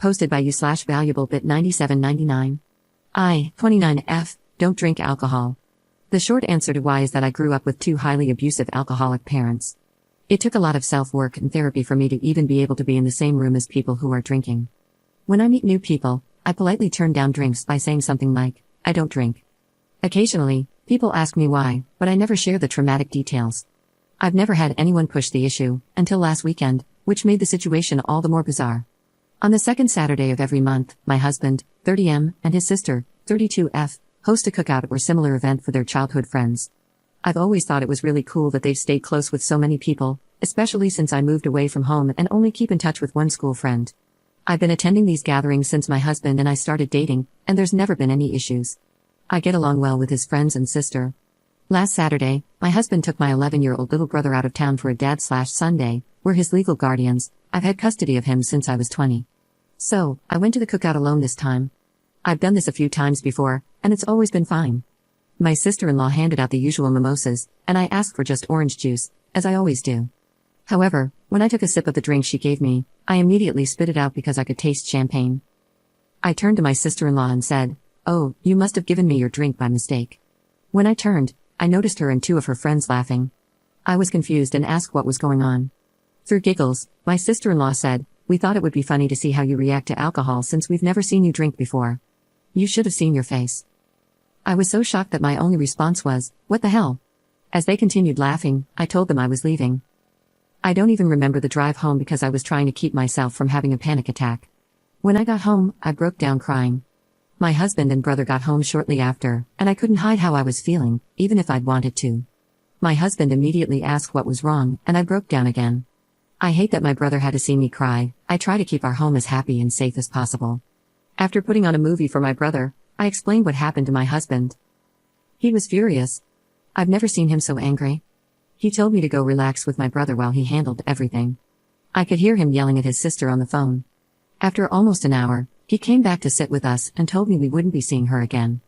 Posted by you/valuablebit9799. I, 29F, don't drink alcohol. The short answer to why is that I grew up with two highly abusive alcoholic parents. It took a lot of self-work and therapy for me to even be able to be in the same room as people who are drinking. When I meet new people, I politely turn down drinks by saying something like, I don't drink. Occasionally, people ask me why, but I never share the traumatic details. I've never had anyone push the issue, until last weekend, which made the situation all the more bizarre. On the second Saturday of every month, my husband, 30M, and his sister, 32F, host a cookout or similar event for their childhood friends. I've always thought it was really cool that they've stayed close with so many people, especially since I moved away from home and only keep in touch with one school friend. I've been attending these gatherings since my husband and I started dating, and there's never been any issues. I get along well with his friends and sister. Last Saturday, my husband took my 11-year-old little brother out of town for a dad/son day, we're his legal guardians. I've had custody of him since I was 20. So, I went to the cookout alone this time. I've done this a few times before, and it's always been fine. My sister-in-law handed out the usual mimosas, and I asked for just orange juice, as I always do. However, when I took a sip of the drink she gave me, I immediately spit it out because I could taste champagne. I turned to my sister-in-law and said, "Oh, you must have given me your drink by mistake." When I turned, I noticed her and two of her friends laughing. I was confused and asked what was going on. Through giggles, my sister-in-law said, "We thought it would be funny to see how you react to alcohol since we've never seen you drink before. You should have seen your face." I was so shocked that my only response was, "What the hell?" As they continued laughing, I told them I was leaving. I don't even remember the drive home because I was trying to keep myself from having a panic attack. When I got home, I broke down crying. My husband and brother got home shortly after, and I couldn't hide how I was feeling, even if I'd wanted to. My husband immediately asked what was wrong, and I broke down again. I hate that my brother had to see me cry. I try to keep our home as happy and safe as possible. After putting on a movie for my brother, I explained what happened to my husband. He was furious. I've never seen him so angry. He told me to go relax with my brother while he handled everything. I could hear him yelling at his sister on the phone. After almost an hour, he came back to sit with us and told me we wouldn't be seeing her again.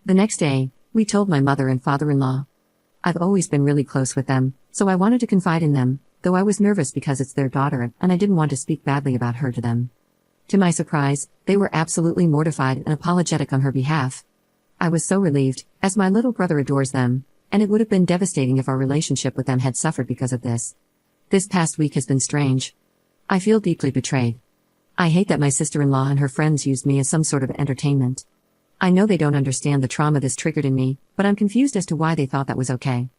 The next day, we told my mother and father-in-law. I've always been really close with them, so I wanted to confide in them, though I was nervous because it's their daughter and I didn't want to speak badly about her to them. To my surprise, they were absolutely mortified and apologetic on her behalf. I was so relieved, as my little brother adores them, and it would have been devastating if our relationship with them had suffered because of this. This past week has been strange. I feel deeply betrayed. I hate that my sister-in-law and her friends used me as some sort of entertainment. I know they don't understand the trauma this triggered in me, but I'm confused as to why they thought that was okay.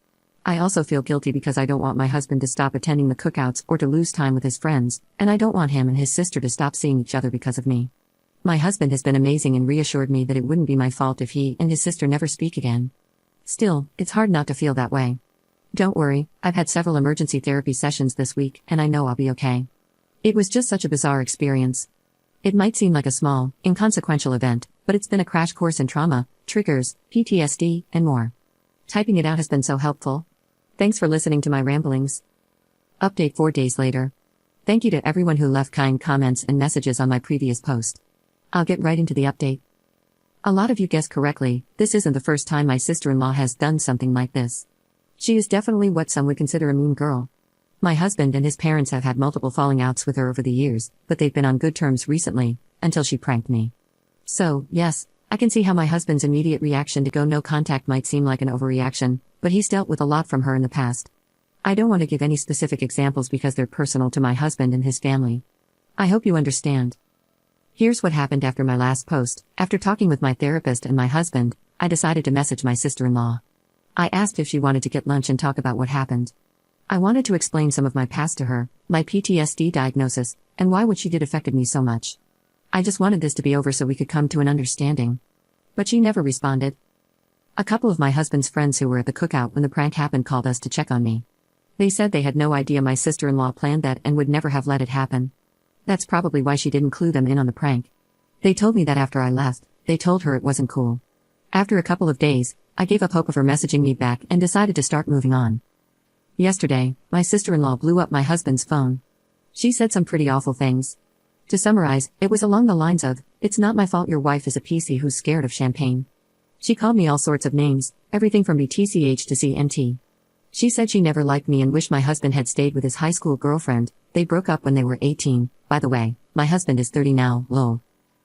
I also feel guilty because I don't want my husband to stop attending the cookouts or to lose time with his friends, and I don't want him and his sister to stop seeing each other because of me. My husband has been amazing and reassured me that it wouldn't be my fault if he and his sister never speak again. Still, it's hard not to feel that way. Don't worry, I've had several emergency therapy sessions this week, and I know I'll be okay. It was just such a bizarre experience. It might seem like a small, inconsequential event, but it's been a crash course in trauma, triggers, PTSD, and more. Typing it out has been so helpful. Thanks for listening to my ramblings. Update 4 days later. Thank you to everyone who left kind comments and messages on my previous post. I'll get right into the update. A lot of you guessed correctly, this isn't the first time my sister-in-law has done something like this. She is definitely what some would consider a mean girl. My husband and his parents have had multiple falling outs with her over the years, but they've been on good terms recently, until she pranked me. So, yes, I can see how my husband's immediate reaction to go no contact might seem like an overreaction, but he's dealt with a lot from her in the past. I don't want to give any specific examples because they're personal to my husband and his family. I hope you understand. Here's what happened after my last post. After talking with my therapist and my husband, I decided to message my sister-in-law. I asked if she wanted to get lunch and talk about what happened. I wanted to explain some of my past to her, my PTSD diagnosis, and why what she did affected me so much. I just wanted this to be over so we could come to an understanding. But she never responded. A couple of my husband's friends who were at the cookout when the prank happened called us to check on me. They said they had no idea my sister-in-law planned that and would never have let it happen. That's probably why she didn't clue them in on the prank. They told me that after I left, they told her it wasn't cool. After a couple of days, I gave up hope of her messaging me back and decided to start moving on. Yesterday, my sister-in-law blew up my husband's phone. She said some pretty awful things. To summarize, it was along the lines of, "It's not my fault your wife is a PC who's scared of champagne." She called me all sorts of names, everything from BTCH to CNT. She said she never liked me and wished my husband had stayed with his high school girlfriend, They broke up when they were 18, by the way, my husband is 30 now, lol.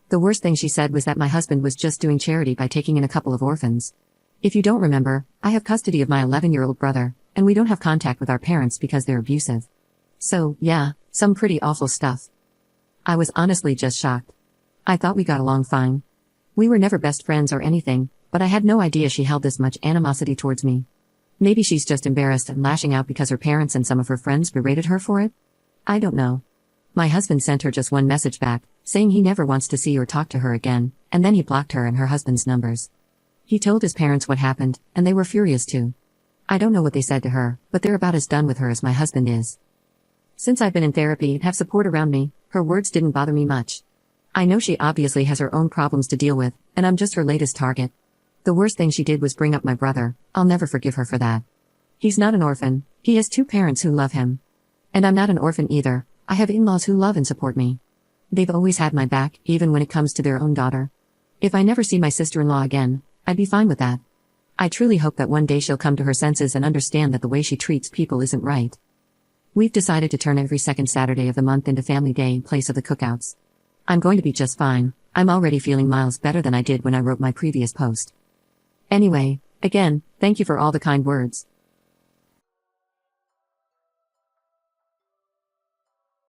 The worst thing she said was that my husband was just doing charity by taking in a couple of orphans. If you don't remember, I have custody of my 11-year-old brother, and we don't have contact with our parents because they're abusive. So, yeah, some pretty awful stuff. I was honestly just shocked. I thought we got along fine. We were never best friends or anything, but I had no idea she held this much animosity towards me. Maybe she's just embarrassed and lashing out because her parents and some of her friends berated her for it? I don't know. My husband sent her just one message back, saying he never wants to see or talk to her again, and then he blocked her and her husband's numbers. He told his parents what happened, and they were furious too. I don't know what they said to her, but they're about as done with her as my husband is. Since I've been in therapy and have support around me, her words didn't bother me much. I know she obviously has her own problems to deal with, and I'm just her latest target. The worst thing she did was bring up my brother. I'll never forgive her for that. He's not an orphan, he has 2 parents who love him. And I'm not an orphan either, I have in-laws who love and support me. They've always had my back, even when it comes to their own daughter. If I never see my sister-in-law again, I'd be fine with that. I truly hope that one day she'll come to her senses and understand that the way she treats people isn't right. We've decided to turn every second Saturday of the month into family day in place of the cookouts. I'm going to be just fine. I'm already feeling miles better than I did when I wrote my previous post. Anyway, again, thank you for all the kind words.